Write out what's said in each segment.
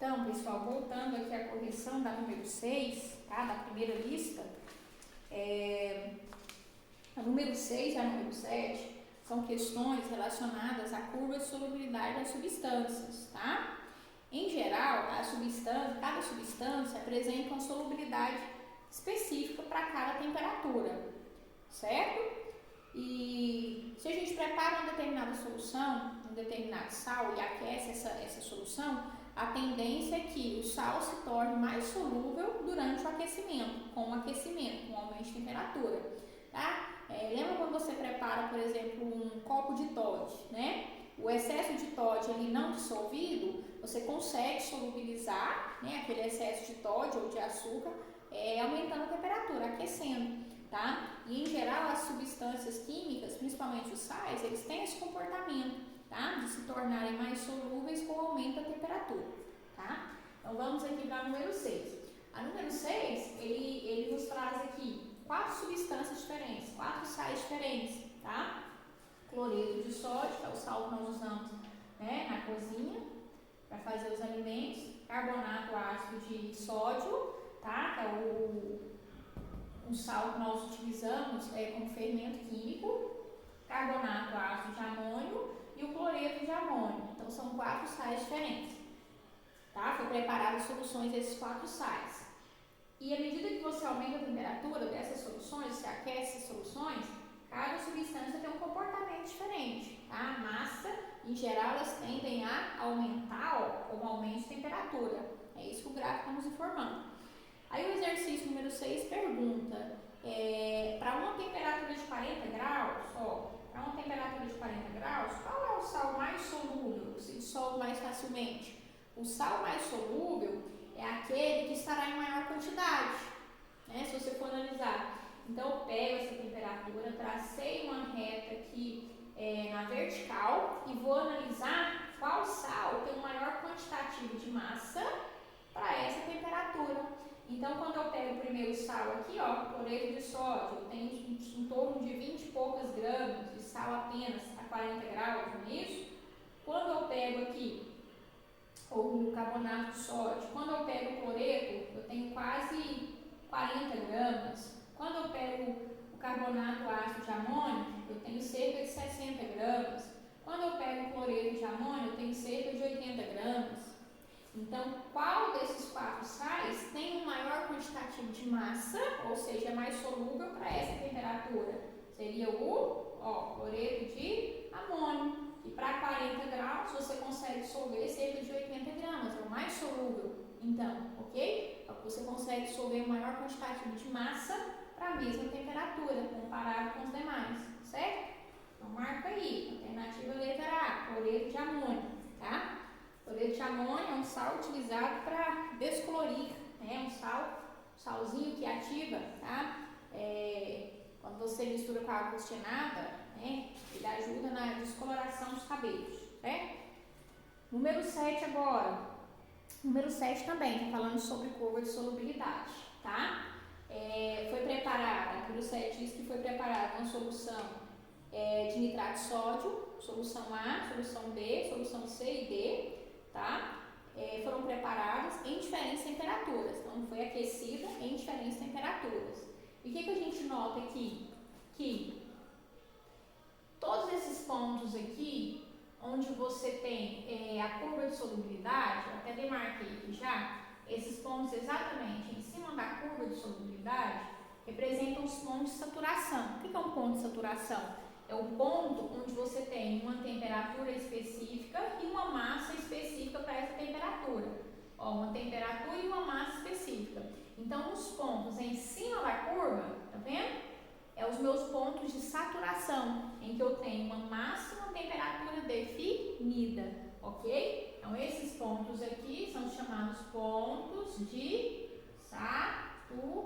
Então, pessoal, voltando aqui à correção da número 6, tá? Da primeira lista, a número 6 e a número 7 são questões relacionadas à curva de solubilidade das substâncias, tá? Em geral, cada substância apresenta uma solubilidade específica para cada temperatura, certo? E se a gente prepara uma determinada solução, um determinado sal e aquece essa solução, a tendência é que o sal se torne mais solúvel durante o aquecimento, com o aumento de temperatura, tá? Lembra quando você prepara, por exemplo, um copo de Toddy, né? O excesso de Toddy ali não dissolvido, você consegue solubilizar, né, aquele excesso de Toddy ou de açúcar, aumentando a temperatura, aquecendo, tá? E em geral as substâncias químicas, principalmente os sais, eles têm esse comportamento, tá? De se tornarem mais solúveis com o aumento da temperatura, tá? Então vamos aqui para a número 6. A número 6, ele nos traz aqui 4 substâncias diferentes, 4 sais diferentes, tá? Cloreto de sódio, que é o sal que nós usamos, né, na cozinha para fazer os alimentos. Carbonato ácido de sódio, tá? Que é um sal que nós utilizamos como fermento químico. Carbonato ácido de amônio e o cloreto de amônio. Então são 4 sais diferentes, tá? Foi preparado soluções desses 4 sais. E à medida que você aumenta a temperatura dessas soluções, você aquece as soluções, cada substância tem um comportamento diferente, tá? A massa, em geral, elas tendem a aumentar com o aumento de temperatura. É isso que o gráfico está nos informando. Aí o exercício número 6 pergunta, para uma temperatura de 40 graus, para uma temperatura de 40 graus, qual é o sal mais solúvel, que se dissolve mais facilmente? O sal mais solúvel é aquele que estará em maior quantidade, né? Se você for analisar. Então eu pego essa temperatura, tracei uma reta aqui na vertical e vou analisar qual sal tem o maior quantitativo de massa para essa temperatura. Então quando eu pego o primeiro sal aqui, cloreto de sódio, eu tenho em torno de 20 e poucas gramas de sal apenas a 40 graus, não é isso? Quando eu pego aqui o carbonato de sódio, quando eu pego o cloreto, eu tenho quase 40 gramas. Quando eu pego o carbonato ácido de amônio, eu tenho cerca de 60 gramas. Quando eu pego o cloreto de amônio, eu tenho cerca de 80 gramas. Então, qual desses 4 sais tem um maior quantitativo de massa, ou seja, é mais solúvel para essa temperatura? Seria o cloreto de amônio. E para 40 graus, você consegue dissolver cerca de 80 gramas, é o mais solúvel. Então, ok? Você consegue dissolver o maior quantitativo de massa para a mesma temperatura, comparado com os demais, certo? Então, marca aí. Alternativa letra A, cloreto de amônio, tá? Cloreto de amônio é um sal utilizado para descolorir, né? Salzinho que ativa, tá? Quando você mistura com água oxigenada, né? Ele ajuda na descoloração dos cabelos, certo? Número 7 agora. Número 7 também, está falando sobre curva de solubilidade, tá? Foi preparada, número 7 diz que foi preparada uma solução de nitrato de sódio, solução A, solução B, solução C e D, tá? Foram preparadas em diferentes temperaturas, então foi aquecida em diferentes temperaturas. E o que a gente nota aqui? Que todos esses pontos aqui, onde você tem a curva de solubilidade, eu até demarquei aqui já, esses pontos exatamente em cima da curva de solubilidade, representam os pontos de saturação. O que é um ponto de saturação? É o ponto onde você tem uma temperatura específica e uma massa específica para essa temperatura. Uma temperatura e uma massa específica. Então, os pontos em cima da curva, tá vendo? Os meus pontos de saturação, em que eu tenho uma máxima temperatura definida, ok? Então, esses pontos aqui são chamados pontos de saturação,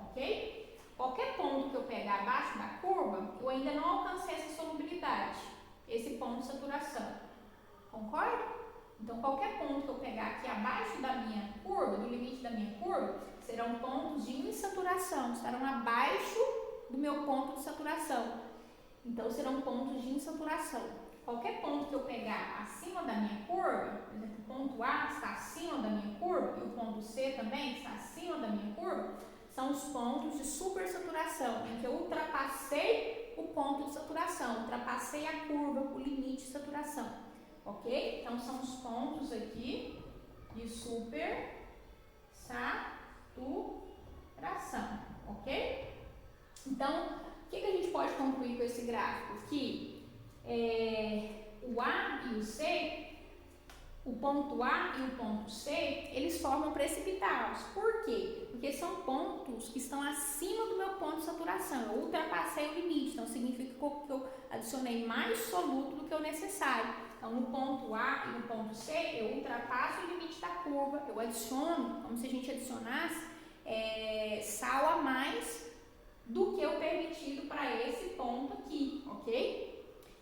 ok? Qualquer ponto que eu pegar abaixo da curva, eu ainda não alcancei essa solubilidade, esse ponto de saturação, concorda? Então, qualquer ponto que eu pegar aqui abaixo da minha curva, do limite da minha curva, serão pontos de insaturação, estarão abaixo do meu ponto de saturação. Então, serão pontos de insaturação. Qualquer ponto que eu pegar acima da minha curva, por exemplo, ponto ponto A está acima da minha curva e o ponto C também está acima da minha curva, são os pontos de supersaturação, em que eu ultrapassei o ponto de saturação, ultrapassei a curva, o limite de saturação, ok? Então, são os pontos aqui de supersaturação, ok? Então, o que a gente pode concluir com esse gráfico? Que o A e o C, o ponto A e o ponto C, eles formam precipitados. Por quê? Porque são pontos que estão acima do meu ponto de saturação. Eu ultrapassei o limite, então significa que eu adicionei mais soluto do que o necessário. Então, no ponto A e no ponto C, eu ultrapasso o limite da curva, eu adiciono, como se a gente adicionasse sal a mais do que o permitido para esse ponto aqui, ok?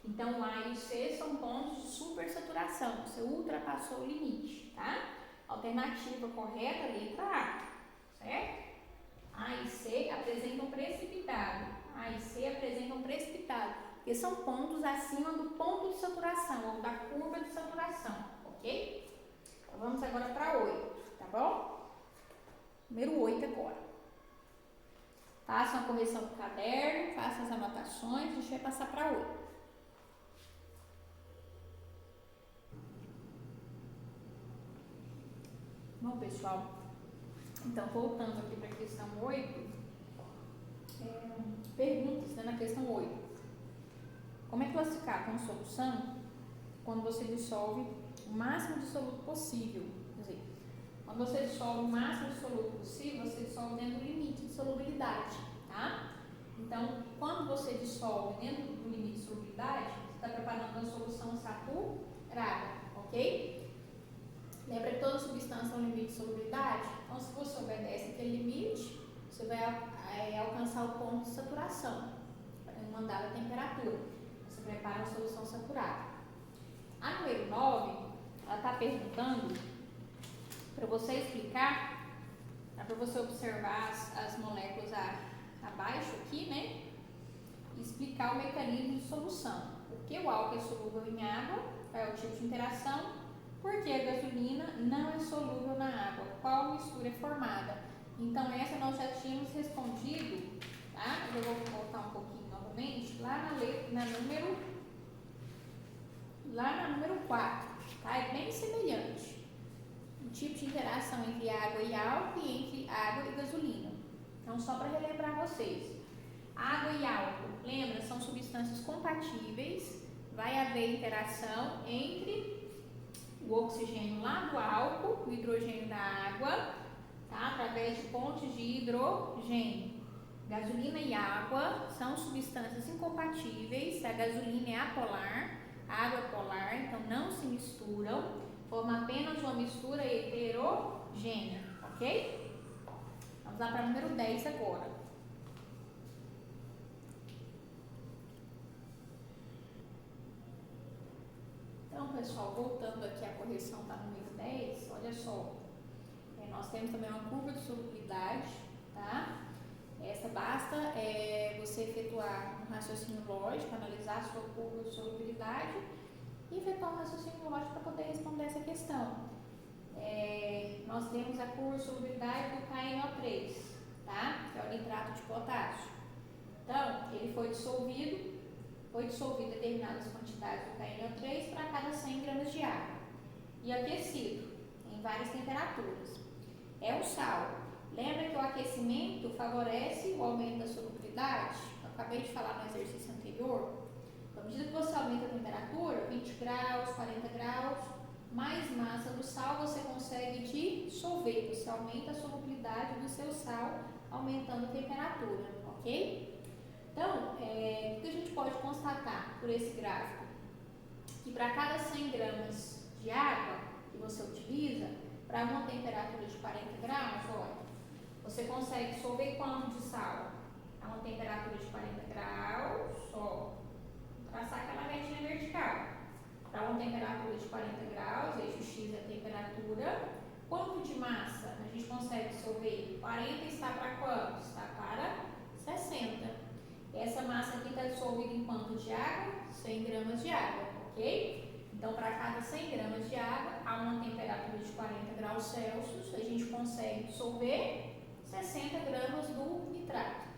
Então, o A e o C são pontos de supersaturação, você ultrapassou o limite, tá? Alternativa correta, letra A, certo? A e C apresentam precipitado, A e C apresentam precipitado, porque são pontos acima do ponto de saturação, ou da curva de saturação, ok? Então, vamos agora para 8, tá bom? Número 8 agora. Façam a correção do caderno, façam as anotações, a gente vai passar para 8. Bom, pessoal, então voltando aqui para a questão 8, perguntas, né, na questão 8. Como é classificar como solução quando você dissolve o máximo de soluto possível? Quer dizer, quando você dissolve o máximo de soluto possível, você dissolve dentro do limite de solubilidade, tá? Então, quando você dissolve dentro do limite de solubilidade, você está preparando uma solução saturada, ok? Lembra que toda substância tem um limite de solubilidade? Então, se você obedece aquele limite, você vai alcançar o ponto de saturação, uma dada temperatura. Você prepara uma solução saturada. A número 9, ela está perguntando para você explicar, para você observar as moléculas abaixo aqui, né? E explicar o mecanismo de solução. Por que o álcool é solúvel em água? Qual é o tipo de interação? Por que a gasolina não é solúvel na água? Qual mistura é formada? Então, essa nós já tínhamos respondido, tá? Eu vou voltar um pouquinho novamente, lá na número 4, tá? É bem semelhante. O tipo de interação entre água e álcool e entre água e gasolina. Então, só para relembrar vocês. Água e álcool, lembra? São substâncias compatíveis. Vai haver interação entre o oxigênio lá do álcool, o hidrogênio da água, tá? Através de pontes de hidrogênio. Gasolina e água são substâncias incompatíveis. A gasolina é apolar, a água é polar, então não se misturam, forma apenas uma mistura heterogênea, ok? Vamos lá para o número 10 agora. Então, pessoal, voltando aqui à correção da número 10, olha só, nós temos também uma curva de solubilidade, tá? Essa basta você efetuar um raciocínio lógico, analisar a sua curva de solubilidade e efetuar um raciocínio lógico para poder responder essa questão. Nós temos a curva de solubilidade do KNO3, tá? Que é o nitrato de potássio. Então, ele foi dissolvido determinadas quantidades do KNO3 para cada 100 gramas de água e aquecido em várias temperaturas. É o sal. Lembra que o aquecimento favorece o aumento da solubilidade? Eu acabei de falar no exercício anterior. À medida que você aumenta a temperatura, 20 graus, 40 graus, mais massa do sal você consegue dissolver. Você aumenta a solubilidade do seu sal, aumentando a temperatura, ok? Então, o que a gente pode constatar por esse gráfico? Que para cada 100 gramas de água que você utiliza, para uma temperatura de 40 graus, olha, você consegue dissolver quanto de sal? A uma temperatura de 40 graus, ó, traçar aquela retinha vertical. Para uma temperatura de 40 graus, eixo X é a temperatura. Quanto de massa a gente consegue dissolver? 40 está para quanto? Está para 60. Essa massa aqui está dissolvida em quanto de água? 100 gramas de água, ok? Então, para cada 100 gramas de água, há uma temperatura de 40 graus Celsius, a gente consegue dissolver 60 gramas do nitrato.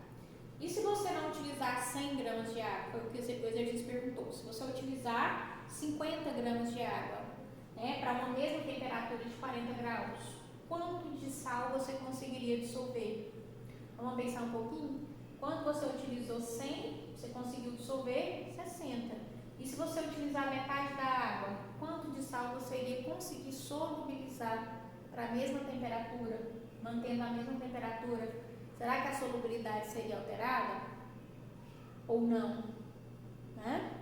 E se você não utilizar 100 gramas de água, foi o que o exercício perguntou, se você utilizar 50 gramas de água, né, para uma mesma temperatura de 40 graus, quanto de sal você conseguiria dissolver? Vamos pensar um pouquinho? Quando você utilizou 100, você conseguiu dissolver 60. E se você utilizar metade da água, quanto de sal você iria conseguir solubilizar para a mesma temperatura, mantendo a mesma temperatura? Será que a solubilidade seria alterada? Ou não? Né?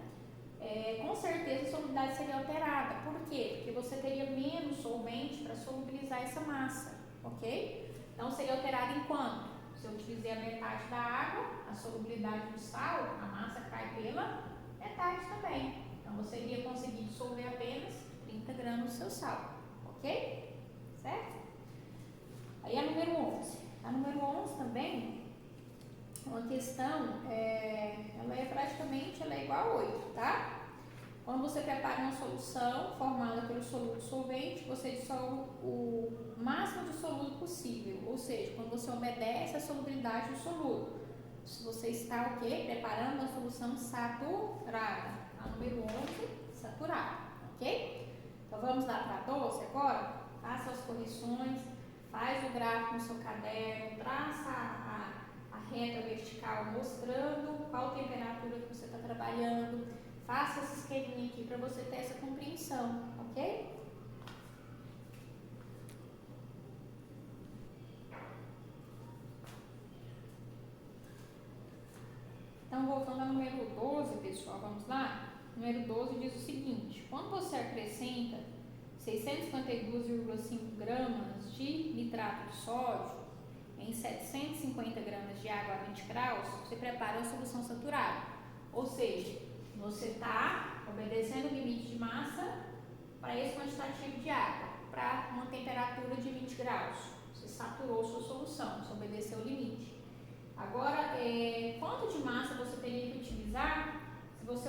Com certeza a solubilidade seria alterada. Por quê? Porque você teria menos solvente para solubilizar essa massa, ok? Então seria alterada em quanto? Se eu utilizei a metade da água, a solubilidade do sal, a massa cai pela metade também. Então você iria conseguir dissolver apenas 30 gramas do seu sal, ok? Certo? Aí a número 11. A número 11 também, uma questão, ela é igual a 8, tá? Quando você prepara uma solução formada pelo soluto solvente, você dissolve o máximo de soluto possível, ou seja, quando você obedece à solubilidade do soluto. Se você está o quê? Preparando uma solução saturada. A número 11, saturada, ok? Então vamos lá para a 12 agora? Faça as correções, faz o gráfico no seu caderno, traça a reta vertical mostrando qual temperatura que você está trabalhando. Faça esse esqueminha aqui para você ter essa compreensão, ok? Então, voltando ao número 12, pessoal, vamos lá? O número 12 diz o seguinte: quando você acrescenta 652,5 gramas de nitrato de sódio em 750 gramas de água a 20 graus, você prepara uma solução saturada. Ou seja, você está obedecendo o limite de massa para esse quantitativo de água, para uma temperatura de 20 graus. Você saturou sua solução, você obedeceu o limite. Agora, quanto de massa você teria que utilizar se você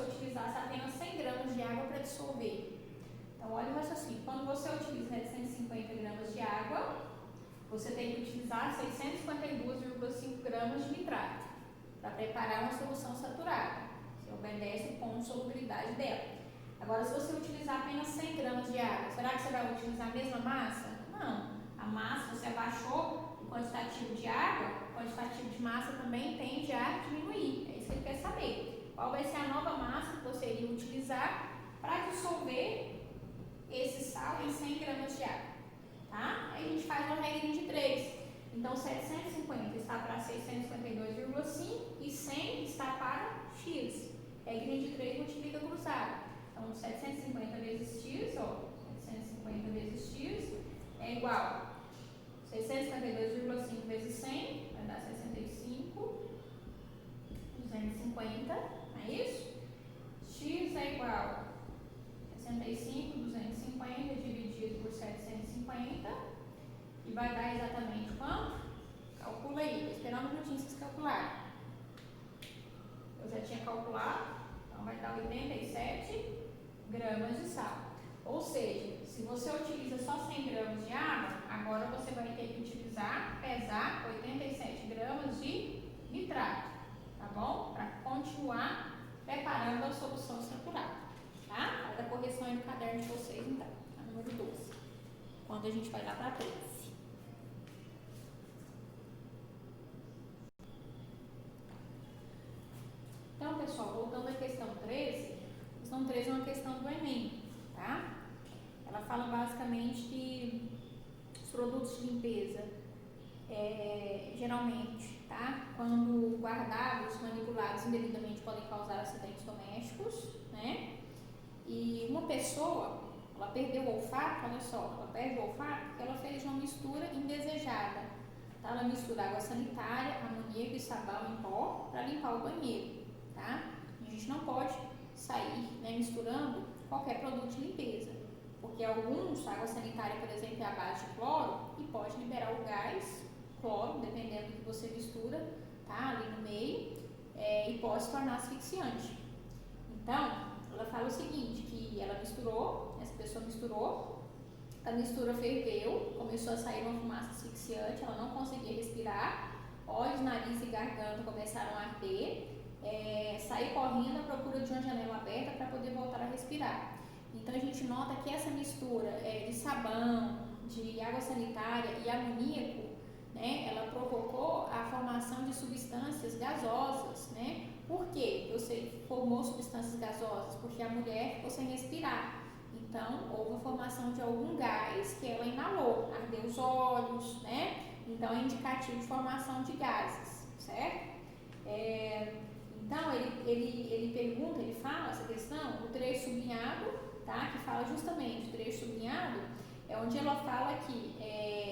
utilizasse apenas 100 gramas de água para dissolver? Então, olha o raciocínio. Quando você utiliza 150 gramas de água, você tem que utilizar 652,5 gramas de nitrato para preparar uma solução saturada. Você obedece o ponto de solubilidade dela. Agora, se você utilizar apenas 100 gramas de água, será que você vai utilizar a mesma massa? Não. A massa, você abaixou o quantitativo de água, o quantitativo de massa também tende a diminuir. É isso que ele quer saber. Qual vai ser a nova massa que você iria utilizar para dissolver esse sal em 100 gramas de água? Tá? Aí a gente faz uma regrinha de 3. Então, 750 está para 652,5 e 100 está para x. Regrinha de 3 multiplica cruzado. Então, 750 vezes x, 750 vezes x é igual a 652,5 vezes 100, vai dar 65, 250, não é isso? X é igual a 65, 250 dividido por 750 e vai dar exatamente quanto? Calcula aí, vou esperar um minutinho vocês calcularem. Eu já tinha calculado, então vai dar 87 gramas de sal. Ou seja, se você utiliza só 100 gramas de água, agora você vai ter que pesar 87 gramas de nitrato, tá bom? Para continuar preparando a solução saturada, tá? Faz a correção aí no caderno de vocês, então, a número 12, quando a gente vai lá para 13. Então, pessoal, voltando à questão 13, a questão 13 é uma questão do Enem, tá? Ela fala basicamente que os produtos de limpeza, geralmente, tá? Quando guardados, manipulados indevidamente, podem causar acidentes domésticos, né? E uma pessoa, ela perdeu o olfato, olha só, ela perde o olfato porque ela fez uma mistura indesejada. Tá? Ela mistura água sanitária, amoníaco e sabão em pó para limpar o banheiro, tá? A gente não pode sair, né, misturando qualquer produto de limpeza, porque alguns, a água sanitária, por exemplo, é a base de cloro e pode liberar o gás, cloro, dependendo do que você mistura, tá, ali no meio, e pode se tornar asfixiante. Então, ela fala o seguinte, que ela misturou, essa pessoa misturou a mistura ferveu, começou a sair uma fumaça asfixiante, ela não conseguia respirar, olhos, nariz e garganta começaram a arder, saí correndo à procura de uma janela aberta para poder voltar a respirar. Então a gente nota que essa mistura de sabão, de água sanitária e amoníaco, né, ela provocou a formação de substâncias gasosas, né? Por que você formou substâncias gasosas? Porque a mulher ficou sem respirar. Então, houve a formação de algum gás que ela inalou, ardeu os olhos, né? Então, é indicativo de formação de gases, certo? Então, ele pergunta, ele fala essa questão, o trecho sublinhado, tá? Que fala justamente, o trecho sublinhado é onde ela fala que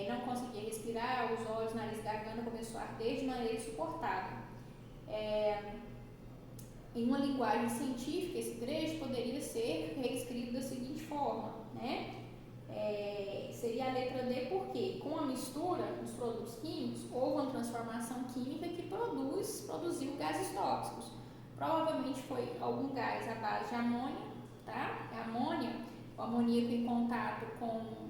não conseguia respirar, os olhos, nariz e garganta começou a arder de maneira insuportável. Em uma linguagem científica, esse trecho poderia ser reescrito da seguinte forma, né? Seria a letra D, porque com a mistura dos produtos químicos, houve uma transformação química que produziu gases tóxicos. Provavelmente foi algum gás à base de amônia, tá? O amoníaco em contato com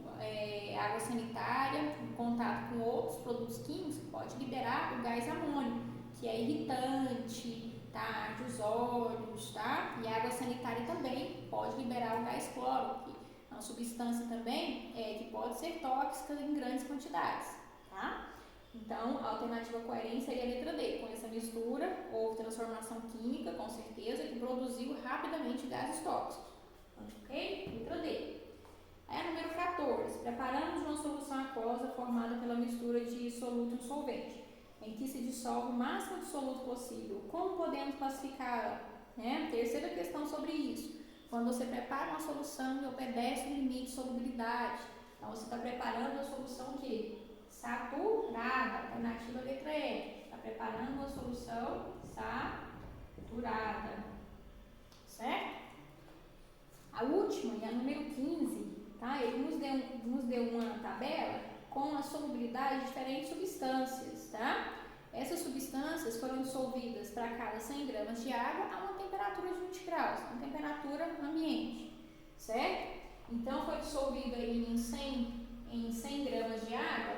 água sanitária, em contato com outros produtos químicos, pode liberar o gás amônio, que é irritante, tá? Arde os olhos, tá? E a água sanitária também pode liberar o gás cloro, que é uma substância também que pode ser tóxica em grandes quantidades, tá? Então, a alternativa coerente seria a letra D. Com essa mistura, houve transformação química, com certeza, que produziu rapidamente gases tóxicos. Ok? Letra D. Aí, a número 14. Preparamos uma solução aquosa formada pela mistura de soluto e solvente, em que se dissolve o máximo de soluto possível. Como podemos classificá-la? Terceira questão sobre isso. Quando você prepara uma solução e obedece o limite de solubilidade, então você está preparando a solução que saturada, alternativa letra E. Está preparando uma solução saturada, certo? A última, e a número 15, tá? Ele nos deu uma tabela com a solubilidade de diferentes substâncias, tá? Essas substâncias foram dissolvidas para cada 100 gramas de água a uma temperatura de 20 graus, uma temperatura ambiente, certo? Então, foi dissolvido aí em 100 gramas de água